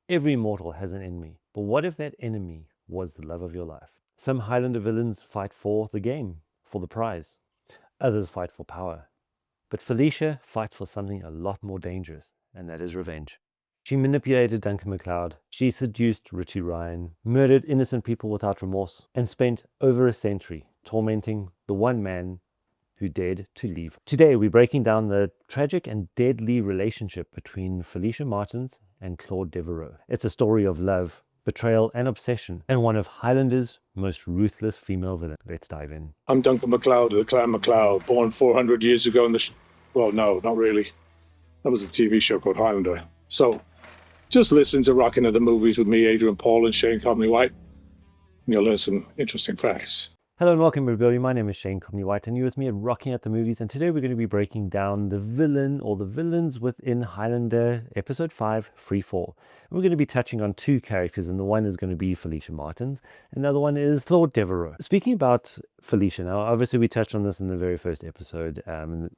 Every mortal has an enemy, but what if that enemy was the love of your life? Some Highlander villains fight for the game, for the prize. Others fight for power. But Felicia fights for something a lot more dangerous, and that is revenge. She manipulated Duncan MacLeod, she seduced Richie Ryan, murdered innocent people without remorse, and spent over a century tormenting the one man who dared to leave. Today, we're breaking down the tragic and deadly relationship between Felicia Martins and Claude Devereaux. It's a story of love, betrayal, and obsession, and one of Highlander's most ruthless female villains. Let's dive in. I'm Duncan MacLeod of the Clan MacLeod, born 400 years ago in the... well, no, not really. That was a TV show called Highlander. So, just listen to Rockin' at the Movies with me, Adrian Paul, and Shane comley-White, and you'll learn some interesting facts. Hello and welcome everybody, my name is Shane comley-White and you're with me at Rocking at the Movies, and today we're going to be breaking down the villain or the villains within Highlander Episode 5, Freefall. And we're going to be touching on two characters, and the one is going to be Felicia Martins, and the other one is Claude Devereaux. Speaking about Felicia now, obviously we touched on this in the very first episode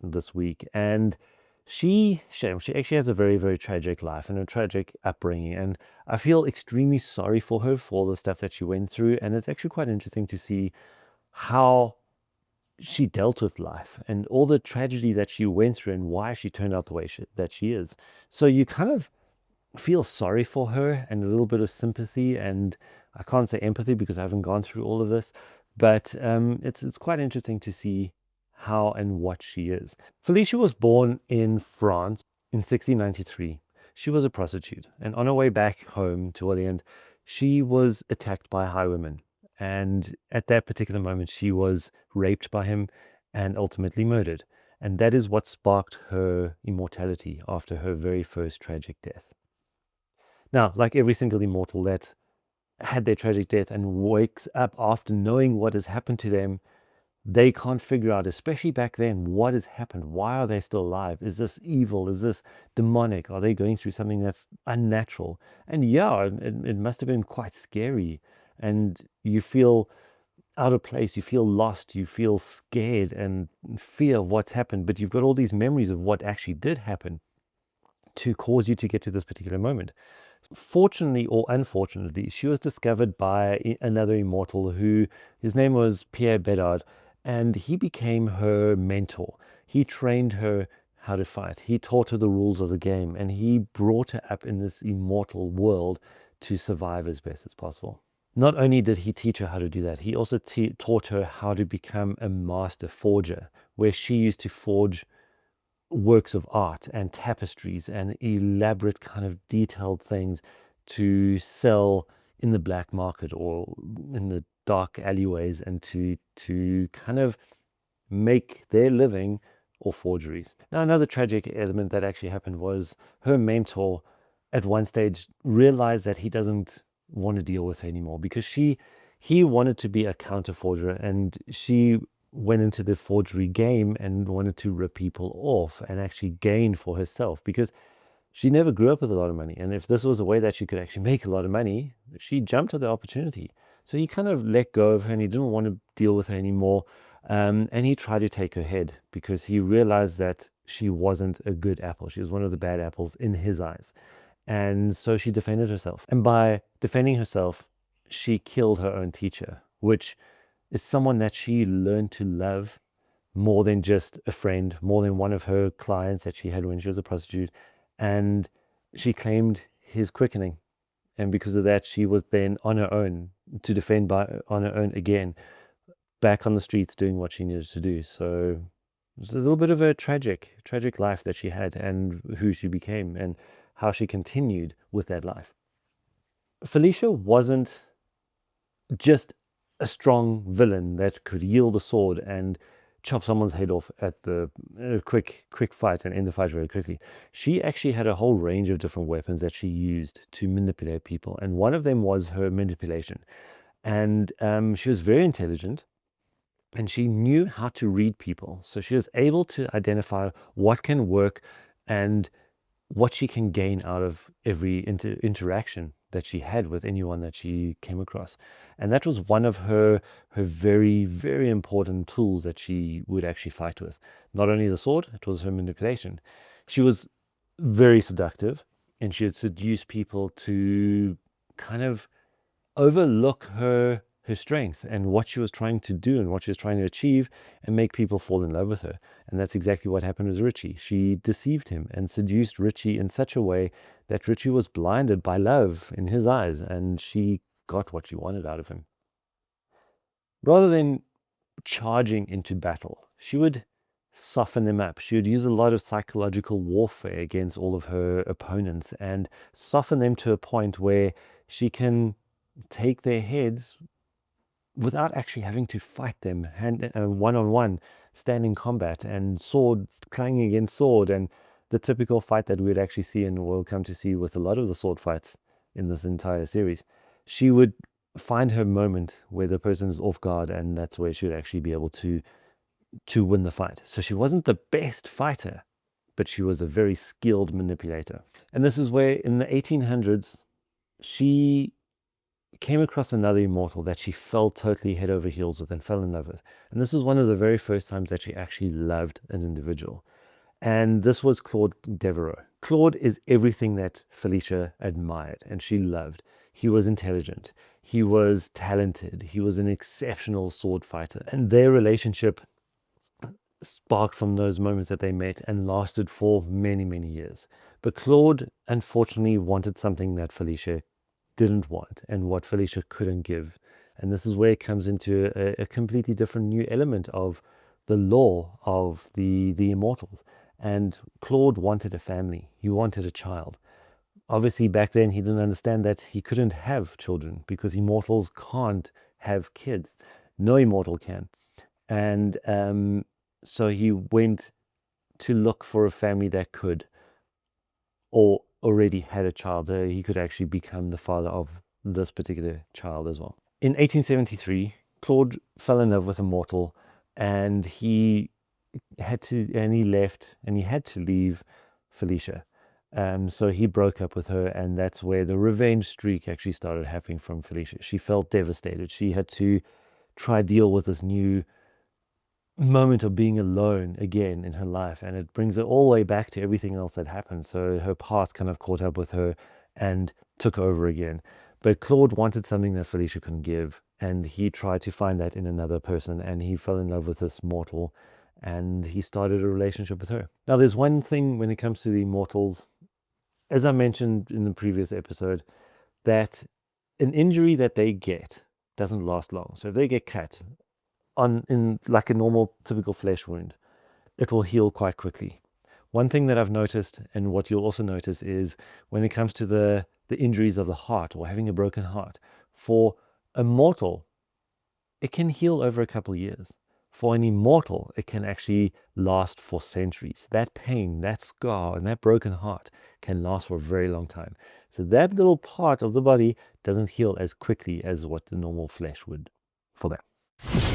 this week, and she actually has a very, very tragic life and a tragic upbringing, and I feel extremely sorry for her for all the stuff that she went through, and it's actually quite interesting to see how she dealt with life and all the tragedy that she went through and why she turned out the way that she is. So you kind of feel sorry for her and a little bit of sympathy, and I can't say empathy because I haven't gone through all of this, but it's quite interesting to see how and what she is. Felicia was born in France in 1693. She was a prostitute, and on her way back home to Orleans, she was attacked by highwaymen. And at that particular moment, she was raped by him and ultimately murdered. And that is what sparked her immortality after her very first tragic death. Now, like every single immortal that had their tragic death and wakes up after knowing what has happened to them, they can't figure out, especially back then, what has happened. Why are they still alive? Is this evil? Is this demonic? Are they going through something that's unnatural? And yeah, it must have been quite scary. And you feel out of place, you feel lost, you feel scared and fear of what's happened. But you've got all these memories of what actually did happen to cause you to get to this particular moment. Fortunately or unfortunately, she was discovered by another immortal who, his name was Pierre Bedard, and he became her mentor. He trained her how to fight. He taught her the rules of the game, and he brought her up in this immortal world to survive as best as possible. Not only did he teach her how to do that, he also taught her how to become a master forger, where she used to forge works of art and tapestries and elaborate kind of detailed things to sell in the black market or in the dark alleyways, and to kind of make their living or forgeries. Now, another tragic element that actually happened was her mentor at one stage realized that he doesn't want to deal with her anymore because he wanted to be a counter forger, and she went into the forgery game and wanted to rip people off and actually gain for herself, because she never grew up with a lot of money. And if this was a way that she could actually make a lot of money, she jumped at the opportunity. So he kind of let go of her and he didn't want to deal with her anymore. And he tried to take her head because he realized that she wasn't a good apple. She was one of the bad apples in his eyes. And so she defended herself. And by defending herself, she killed her own teacher, which is someone that she learned to love more than just a friend, more than one of her clients that she had when she was a prostitute. And she claimed his quickening. And because of that, she was then on her own to defend on her own again, back on the streets doing what she needed to do. So it was a little bit of a tragic life that she had, and who she became and how she continued with that life. Felicia wasn't just a strong villain that could yield a sword and chop someone's head off at the quick fight and end the fight very quickly. She actually had a whole range of different weapons that she used to manipulate people, and one of them was her manipulation. And she was very intelligent, and she knew how to read people. So she was able to identify what can work and what she can gain out of every interaction that she had with anyone that she came across. And that was one of her very, very important tools that she would actually fight with. Not only the sword, it was her manipulation. She was very seductive, and she would seduce people to kind of overlook her strength and what she was trying to do and what she was trying to achieve, and make people fall in love with her. And that's exactly what happened with Richie. She deceived him and seduced Richie in such a way that Richie was blinded by love in his eyes, and she got what she wanted out of him. Rather than charging into battle, she would soften them up. She would use a lot of psychological warfare against all of her opponents and soften them to a point where she can take their heads without actually having to fight them one-on-one, stand in combat, and sword clanging against sword, and the typical fight that we would actually see and we'll come to see with a lot of the sword fights in this entire series. She would find her moment where the person is off guard, and that's where she would actually be able to win the fight. So she wasn't the best fighter, but she was a very skilled manipulator. And this is where in the 1800s, she came across another immortal that she fell totally head over heels with and fell in love with. And this was one of the very first times that she actually loved an individual. And this was Claude Devereux. Claude is everything that Felicia admired and she loved. He was intelligent. He was talented. He was an exceptional sword fighter. And their relationship sparked from those moments that they met and lasted for many, many years. But Claude, unfortunately, wanted something that Felicia didn't want and what Felicia couldn't give. And this is where it comes into a completely different new element of the law of the immortals. And Claude wanted a family. He wanted a child. Obviously, back then, he didn't understand that he couldn't have children because immortals can't have kids. No immortal can. And so he went to look for a family that could, or already had a child. He could actually become the father of this particular child as well. In 1873, Claude fell in love with a mortal, and he left, and he had to leave Felicia. So he broke up with her, and that's where the revenge streak actually started happening from Felicia. She felt devastated. She had to try deal with this new moment of being alone again in her life, and it brings her all the way back to everything else that happened. So her past kind of caught up with her and took over again. But Claude wanted something that Felicia couldn't give, and he tried to find that in another person, and he fell in love with this mortal, and he started a relationship with her. Now, there's one thing when it comes to the immortals, as I mentioned in the previous episode, that an injury that they get doesn't last long. So if they get cut in like a normal typical flesh wound, it will heal quite quickly. One thing that I've noticed, and what you'll also notice, is when it comes to the injuries of the heart or having a broken heart, for a mortal, it can heal over a couple of years. For an immortal, it can actually last for centuries. That pain, that scar, and that broken heart can last for a very long time. So that little part of the body doesn't heal as quickly as what the normal flesh would for them.